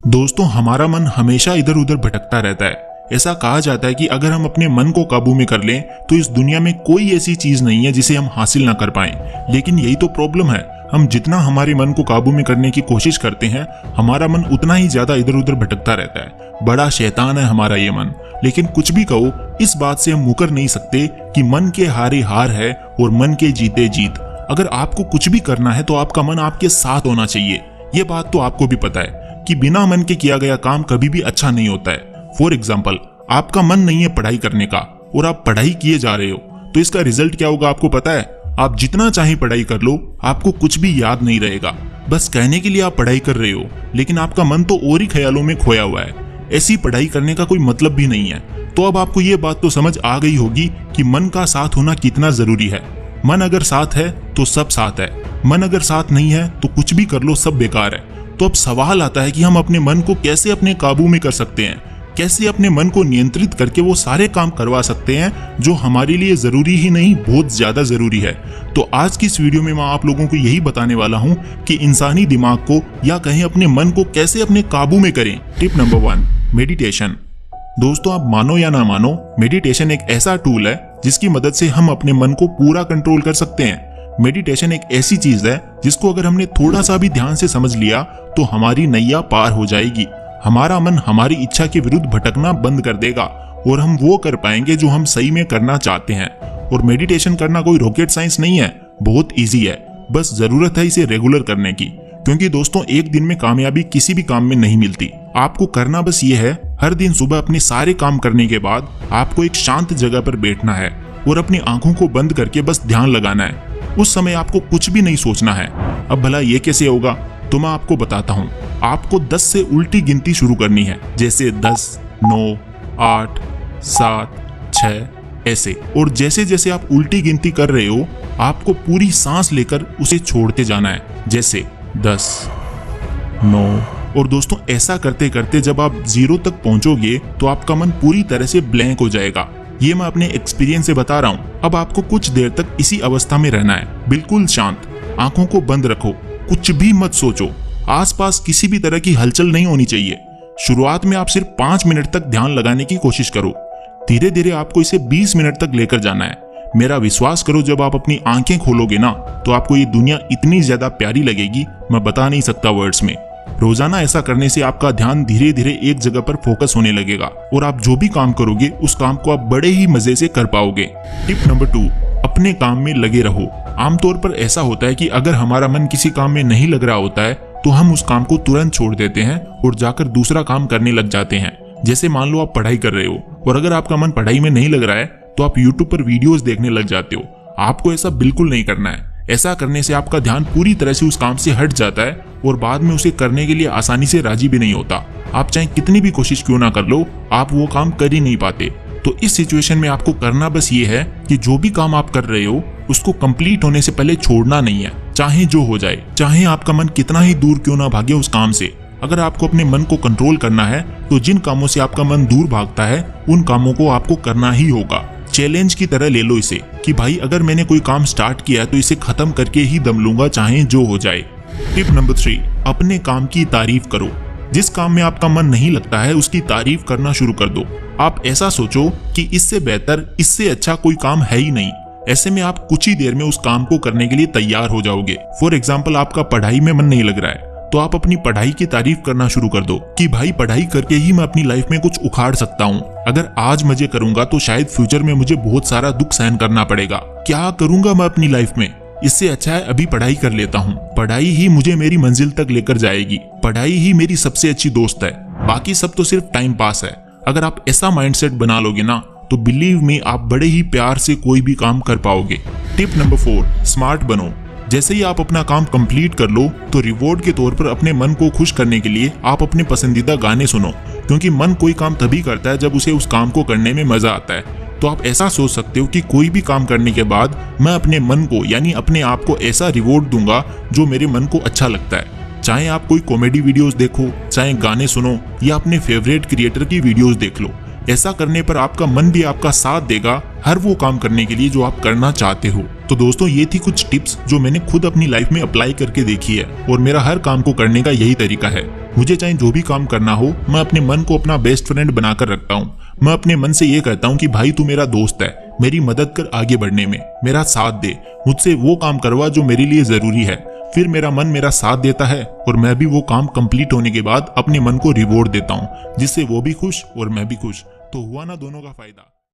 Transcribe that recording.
दोस्तों, हमारा मन हमेशा इधर उधर भटकता रहता है। ऐसा कहा जाता है कि अगर हम अपने मन को काबू में कर लें तो इस दुनिया में कोई ऐसी चीज नहीं है जिसे हम हासिल ना कर पाएं। लेकिन यही तो प्रॉब्लम है, हम जितना हमारे मन को काबू में करने की कोशिश करते हैं, हमारा मन उतना ही ज्यादा इधर उधर भटकता रहता है। बड़ा शैतान है हमारा ये मन। लेकिन कुछ भी कहो, इस बात से हम मुकर नहीं सकते कि मन के हारे हार है और मन के जीते जीत। अगर आपको कुछ भी करना है तो आपका मन आपके साथ होना चाहिए। ये बात तो आपको भी पता है कि बिना मन के किया गया काम कभी भी अच्छा नहीं होता है। फॉर एग्जाम्पल, आपका मन नहीं है पढ़ाई करने का और आप पढ़ाई किए जा रहे हो, तो इसका रिजल्ट क्या होगा आपको पता है? आप जितना चाहे पढ़ाई कर लो, आपको कुछ भी याद नहीं रहेगा। बस कहने के लिए आप पढ़ाई कर रहे हो, लेकिन आपका मन तो और ही ख्यालों में खोया हुआ है। ऐसी पढ़ाई करने का कोई मतलब भी नहीं है। तो अब आपको ये बात तो समझ आ गई होगी कि मन का साथ होना कितना जरूरी है। मन अगर साथ है तो सब साथ है, मन अगर साथ नहीं है तो कुछ भी कर लो, सब बेकार है। तो अब सवाल आता है कि हम अपने मन को कैसे अपने काबू में कर सकते हैं, कैसे अपने मन को नियंत्रित करके वो सारे काम करवा सकते हैं जो हमारे लिए जरूरी ही नहीं, बहुत ज्यादा जरूरी है। तो आज की इस वीडियो में मैं आप लोगों को यही बताने वाला हूं कि इंसानी दिमाग को या कहें अपने मन को कैसे अपने काबू में करें। Tip number 1, meditation. दोस्तों, आप मानो या ना मानो, मेडिटेशन एक ऐसा टूल है जिसकी मदद से हम अपने मन को पूरा कंट्रोल कर सकते हैं। मेडिटेशन एक ऐसी चीज है जिसको अगर हमने थोड़ा सा भी ध्यान से समझ लिया तो हमारी नैया पार हो जाएगी। हमारा मन हमारी इच्छा के विरुद्ध भटकना बंद कर देगा और हम वो कर पाएंगे जो हम सही में करना चाहते हैं। और मेडिटेशन करना कोई रॉकेट साइंस नहीं है, बहुत इजी है। बस जरूरत है इसे रेगुलर करने की। क्योंकि दोस्तों, एक दिन में कामयाबी किसी भी काम में नहीं मिलती। आपको करना बस ये है, हर दिन सुबह अपने सारे काम करने के बाद आपको एक शांत जगह पर बैठना है और अपनी आंखों को बंद करके बस ध्यान लगाना है। उस समय आपको कुछ भी नहीं सोचना है। अब भला ये कैसे होगा, तो मैं आपको बताता हूँ। आपको 10 से उल्टी गिनती शुरू करनी है, जैसे 10, 9, 8, 7, 6 ऐसे। और जैसे जैसे आप उल्टी गिनती कर रहे हो, आपको पूरी सांस लेकर उसे छोड़ते जाना है, जैसे 10, 9। और दोस्तों, ऐसा करते करते जब आप 0 तक पहुंचोगे तो आपका मन पूरी तरह से ब्लैंक हो जाएगा। ये मैं अपने एक्सपीरियंस से बता रहा हूँ। अब आपको कुछ देर तक इसी अवस्था में रहना है, बिल्कुल शांत, आंखों को बंद रखो, कुछ भी मत सोचो, आसपास किसी भी तरह की हलचल नहीं होनी चाहिए। शुरुआत में आप सिर्फ 5 मिनट तक ध्यान लगाने की कोशिश करो। धीरे धीरे आपको इसे 20 मिनट तक लेकर जाना है। मेरा विश्वास करो, जब आप अपनी आंखें खोलोगे ना, तो आपको ये दुनिया इतनी ज्यादा प्यारी लगेगी, मैं बता नहीं सकता वर्ड्स में। रोजाना ऐसा करने से आपका ध्यान धीरे धीरे एक जगह पर फोकस होने लगेगा और आप जो भी काम करोगे उस काम को आप बड़े ही मजे से कर पाओगे। टिप नंबर 2, अपने काम में लगे रहो। आमतौर पर ऐसा होता है कि अगर हमारा मन किसी काम में नहीं लग रहा होता है तो हम उस काम को तुरंत छोड़ देते हैं और जाकर दूसरा काम करने लग जाते हैं। जैसे मान लो आप पढ़ाई कर रहे हो और अगर आपका मन पढ़ाई में नहीं लग रहा है तो आप यूट्यूब पर वीडियोस देखने लग जाते हो। आपको ऐसा बिल्कुल नहीं करना है। ऐसा करने से आपका ध्यान पूरी तरह से उस काम से हट जाता है और बाद में उसे करने के लिए आसानी से राजी भी नहीं होता। आप चाहे कितनी भी कोशिश क्यों ना कर लो, आप वो काम कर ही नहीं पाते। तो इस सिचुएशन में आपको करना बस ये है कि जो भी काम आप कर रहे हो उसको कंप्लीट होने से पहले छोड़ना नहीं है, चाहे जो हो जाए, चाहे आपका मन कितना ही दूर क्यों ना भागे उस काम से। अगर आपको अपने मन को कंट्रोल करना है तो जिन कामों से आपका मन दूर भागता है उन कामों को आपको करना ही होगा। चैलेंज की तरह ले लो इसे कि भाई, अगर मैंने कोई काम स्टार्ट किया है तो इसे खत्म करके ही दम लूंगा, चाहे जो हो जाए। टिप नंबर 3, अपने काम की तारीफ करो। जिस काम में आपका मन नहीं लगता है उसकी तारीफ करना शुरू कर दो। आप ऐसा सोचो कि इससे बेहतर, इससे अच्छा कोई काम है ही नहीं। ऐसे में आप कुछ ही देर में उस काम को करने के लिए तैयार हो जाओगे। फॉर एग्जाम्पल, आपका पढ़ाई में मन नहीं लग रहा है तो आप अपनी पढ़ाई की तारीफ करना शुरू कर दो कि भाई, पढ़ाई करके ही मैं अपनी लाइफ में कुछ उखाड़ सकता हूँ। अगर आज मजे करूंगा तो शायद फ्यूचर में मुझे बहुत सारा दुख सहन करना पड़ेगा। क्या करूंगा मैं अपनी लाइफ में? इससे अच्छा है अभी पढ़ाई कर लेता हूँ। पढ़ाई ही मुझे मेरी मंजिल तक लेकर जाएगी। पढ़ाई ही मेरी सबसे अच्छी दोस्त है, बाकी सब तो सिर्फ टाइम पास है। अगर आप ऐसा माइंडसेट बना लोगे ना तो बिलीव मी, आप बड़े ही प्यार से कोई भी काम कर पाओगे। टिप नंबर 4, स्मार्ट बनो। जैसे ही आप अपना काम कंप्लीट कर लो तो रिवॉर्ड के तौर पर अपने मन को खुश करने के लिए आप अपने पसंदीदा गाने सुनो। क्योंकि मन कोई काम तभी करता है जब उसे उस काम को करने में मजा आता है। तो आप ऐसा सोच सकते हो कि कोई भी काम करने के बाद मैं अपने मन को यानी अपने आप को ऐसा रिवॉर्ड दूंगा जो मेरे मन को अच्छा लगता है। चाहे आप कोई कॉमेडी वीडियोस देखो, चाहे गाने सुनो या अपने फेवरेट क्रिएटर की वीडियोस देख लो। ऐसा करने पर आपका मन भी आपका साथ देगा हर वो काम करने के लिए जो आप करना चाहते हो। तो दोस्तों, ये थी कुछ टिप्स जो मैंने खुद अपनी लाइफ में अप्लाई करके देखी है और मेरा हर काम को करने का यही तरीका है। मुझे चाहे जो भी काम करना हो, मैं अपने मन को अपना बेस्ट फ्रेंड बनाकर रखता हूँ। मैं अपने मन से ये कहता हूँ कि भाई तू मेरा दोस्त है, मेरी मदद कर आगे बढ़ने में, मेरा साथ दे, मुझसे वो काम करवा जो मेरे लिए जरूरी है। फिर मेरा मन मेरा साथ देता है और मैं भी वो काम कंप्लीट होने के बाद अपने मन को रिवॉर्ड देता हूँ, जिससे वो भी खुश और मैं भी खुश। तो हुआ ना दोनों का फायदा।